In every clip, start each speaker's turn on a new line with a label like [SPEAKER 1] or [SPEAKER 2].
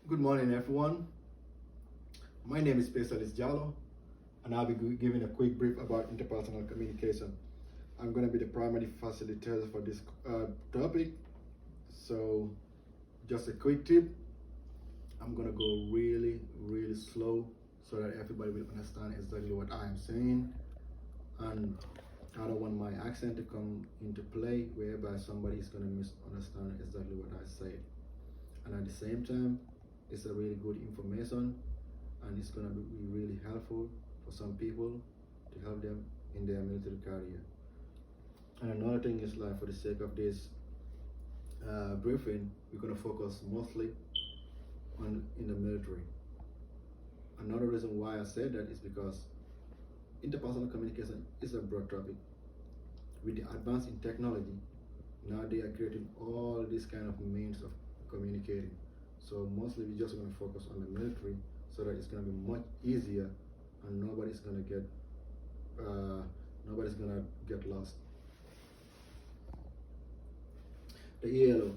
[SPEAKER 1] Good morning, everyone. My name is Specialist Jallo, and I'll be giving a quick brief about interpersonal communication. I'm going to be the primary facilitator for this topic. So, just a quick tip, I'm going to go really, really slow so that everybody will understand exactly what I'm saying. And I don't want my accent to come into play whereby somebody is going to misunderstand exactly what I said. And at the same time, it's a really good information and it's going to be really helpful for some people to help them in their military career. And another thing is, like, for the sake of this briefing, we're going to focus mostly on in the military. Another reason why I said that is because interpersonal communication is a broad topic. With the advance in technology, now they are creating all these kind of means of communicating. So mostly we're just going to focus on the military so that it's going to be much easier and nobody's going to get lost. The ELO.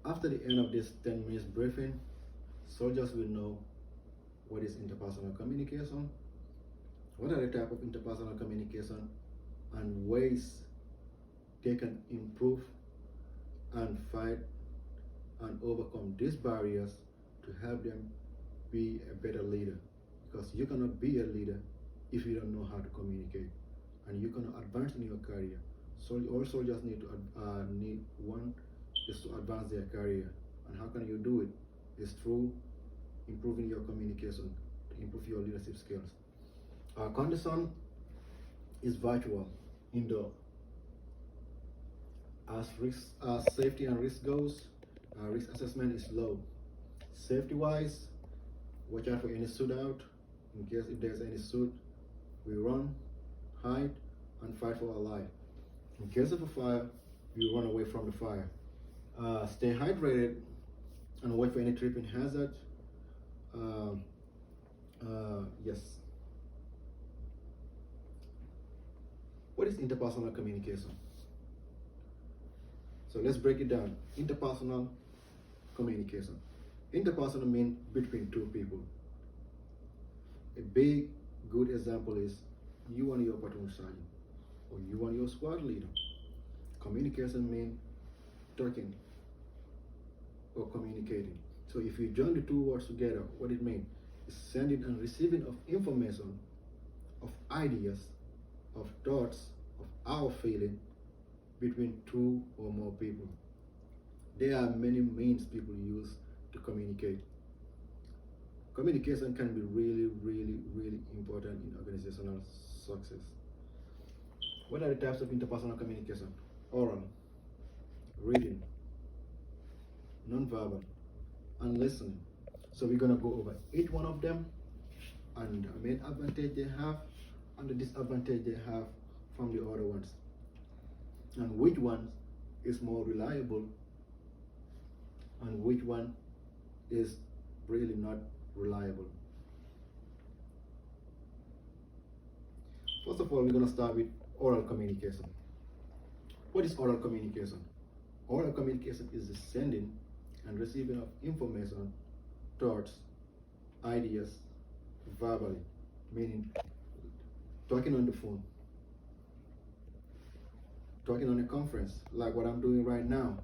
[SPEAKER 1] After the end of this 10 minutes briefing, soldiers will know what is interpersonal communication, what are the type of interpersonal communication, and ways they can improve and fight and overcome these barriers to help them be a better leader. Because you cannot be a leader if you don't know how to communicate, and you cannot advance in your career. So all soldiers need one is to advance their career, and how can you do it? Is through improving your communication, to improve your leadership skills. Condition is virtual, indoor. As safety and risk goes, risk assessment is low. Safety wise, watch out for any suit out. In case if there's any suit, we run, hide, and fight for our life. In case of a fire, we run away from the fire. Stay hydrated and wait for any tripping hazard. Yes. What is interpersonal communication? So let's break it down. Interpersonal communication. Interpersonal means between two people. A big good example is you and your platoon sergeant, or you and your squad leader. Communication means talking or communicating. So if you join the two words together, what it means is sending and receiving of information, of ideas, of thoughts, of our feeling between two or more people. There are many means people use to communicate. Communication can be really, really, really important in organizational success. What are the types of interpersonal communication? Oral, reading, nonverbal, and listening. So we're gonna go over each one of them and the main advantage they have and the disadvantage they have from the other ones, and which one is more reliable and which one is really not reliable. First of all, we're going to start with oral communication. What is oral communication? Oral communication is the sending and receiving of information, thoughts, ideas verbally, meaning talking on the phone, talking on a conference, like what I'm doing right now,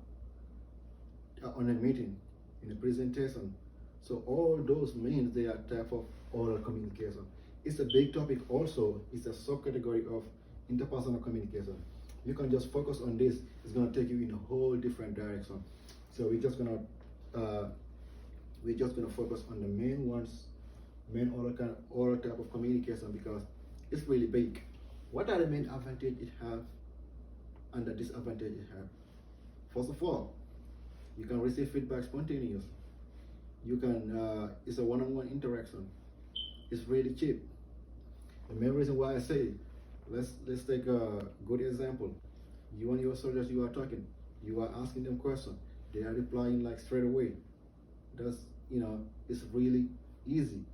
[SPEAKER 1] on a meeting, in a presentation. So all those means they are type of oral communication. It's a big topic also. It's a subcategory of interpersonal communication. You can just focus on this. It's gonna take you in a whole different direction. So we're just gonna focus on the main ones, main oral type of communication, because it's really big. What are the main advantage it have and the disadvantage it have? First of all, you can receive feedback spontaneous. You can it's a one-on-one interaction. It's really cheap. The main reason why I say, let's take a good example. You and your soldiers, you are talking, you are asking them questions, they are replying like straight away. That's, it's really easy.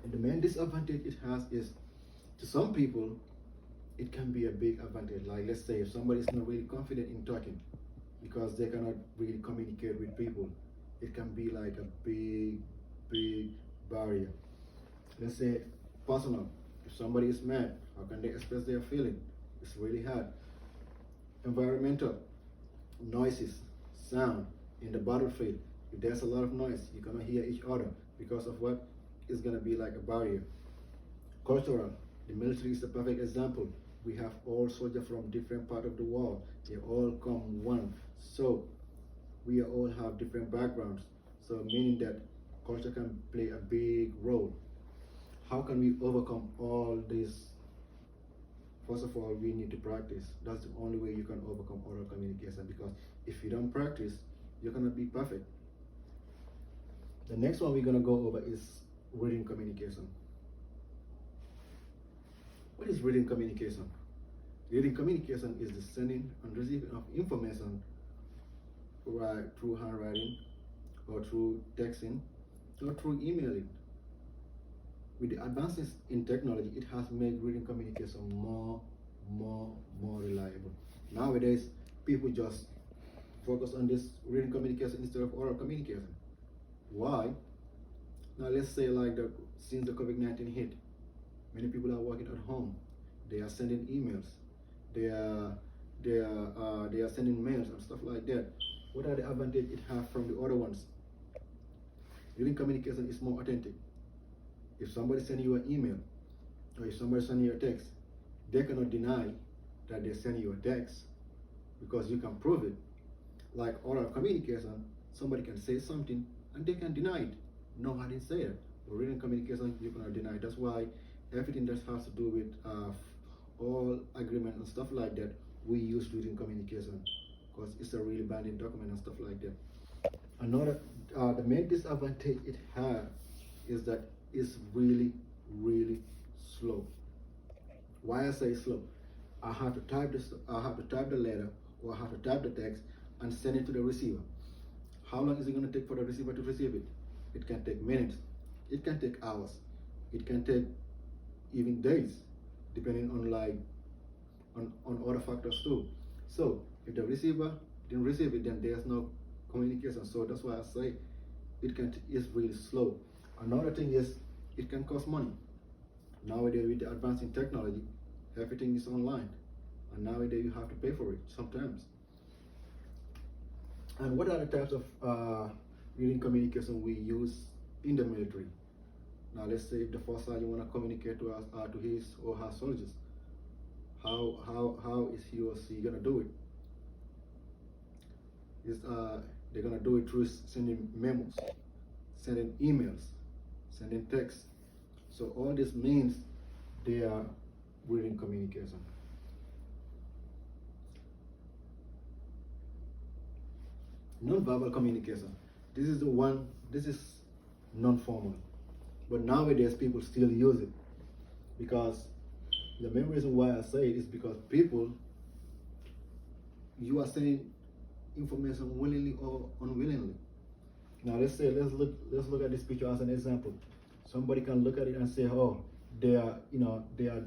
[SPEAKER 1] And the main disadvantage it has is, to some people, it can be a big advantage. Like, let's say if somebody is not really confident in talking because they cannot really communicate with people, it can be like a big barrier. Let's say personal. If somebody is mad, how can they express their feeling? It's really hard. Environmental, noises, sound in the battlefield. If there's a lot of noise, you're gonna hear each other because of what is gonna be like a barrier. Cultural, the military is the perfect example. We have all soldiers from different part of the world. They all come one. So we all have different backgrounds. So meaning that culture can play a big role. How can we overcome all this? First of all, we need to practice. That's the only way you can overcome oral communication, because if you don't practice, you're gonna be perfect. The next one we're gonna go over is written communication. What is written communication? Written communication is the sending and receiving of information through handwriting or through texting or through emailing. With the advances in technology, it has made written communication more reliable. Nowadays, people just focus on this written communication instead of oral communication. Why? Now let's say like since the COVID-19 hit, many people are working at home. They are sending emails. They are sending mails and stuff like that. What are the advantages it has from the other ones? Written communication is more authentic. If somebody sends you an email or if somebody sends you a text, they cannot deny that they send you a text because you can prove it. Like oral communication, somebody can say something and they can deny it. No, I didn't say it. But written communication, you cannot deny it. That's why everything that has to do with all agreement and stuff like that, we use written communication because it's a really binding document and stuff like that. Another, the main disadvantage it has is that it's really slow. Why I say slow? I have to type this. I have to type the letter, or I have to type the text and send it to the receiver. How long is it going to take for the receiver to receive it? It can take minutes. It can take hours. It can take even days, depending on on other factors too. So if the receiver didn't receive it, then there's no communication. So that's why I say it's really slow. Another thing is it can cost money. Nowadays with the advancing technology, everything is online, and nowadays you have to pay for it sometimes. And what are the types of written communication we use in the military? Now let's say if the first sergeant want to communicate to his or her soldiers, how is he or she gonna do it? They're gonna do it through sending memos, sending emails, sending texts. So all this means they are written communication. Non-verbal communication. This is non-formal. But nowadays people still use it, because the main reason why I say it is because you are sending information willingly or unwillingly. Now let's look at this picture as an example. Somebody can look at it and say, oh, they are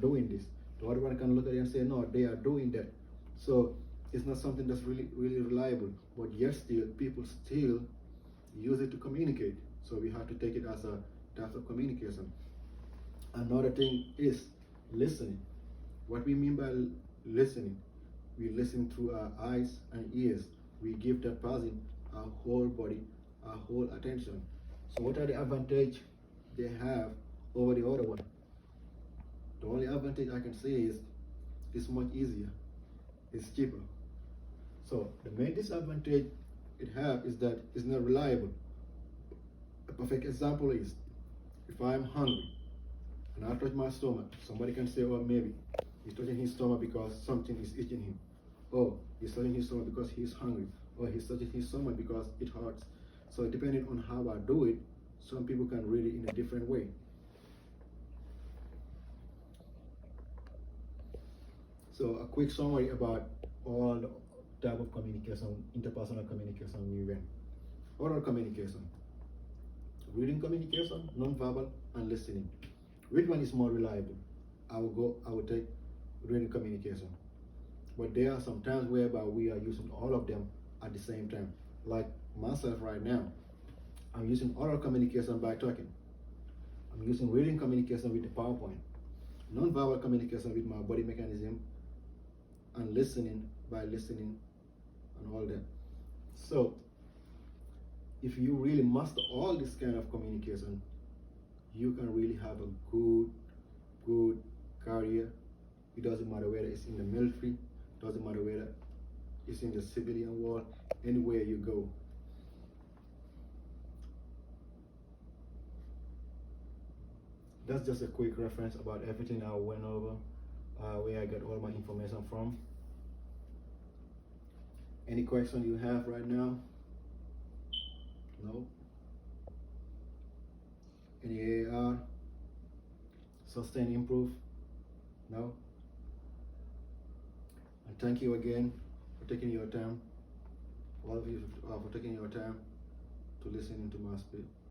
[SPEAKER 1] doing this. The other one can look at it and say, no, they are doing that. So it's not something that's really reliable, but yet still people still use it to communicate. So we have to take it as a type of communication. Another thing is listening. What we mean by listening, we listen through our eyes and ears. We give that person our whole body, our whole attention. So what are the advantages they have over the other one? The only advantage I can say is it's much easier, it's cheaper. So the main disadvantage it has is that it's not reliable. A perfect example is if I'm hungry and I touch my stomach, somebody can say, oh, maybe he's touching his stomach because something is itching him. Or he's touching his stomach because he's hungry. Or he's touching his stomach because it hurts. So depending on how I do it, some people can read it in a different way. So a quick summary about all the type of communication, interpersonal communication we went. Oral communication, reading communication, non-verbal, and listening. Which one is more reliable? I will take reading communication. But there are some times whereby we are using all of them at the same time. Like myself right now, I'm using oral communication by talking. I'm using reading communication with the PowerPoint. Non-verbal communication with my body mechanism, and listening by listening and all that. So if you really master all this kind of communication, you can really have a good career. It doesn't matter whether it's in the military, doesn't matter whether it's in the civilian world, anywhere you go. That's just a quick reference about everything I went over, where I got all my information from. Any question you have right now? No? Any AR? Sustain, improve? No? And thank you again for taking your time, all of you for taking your time to listen to my speech.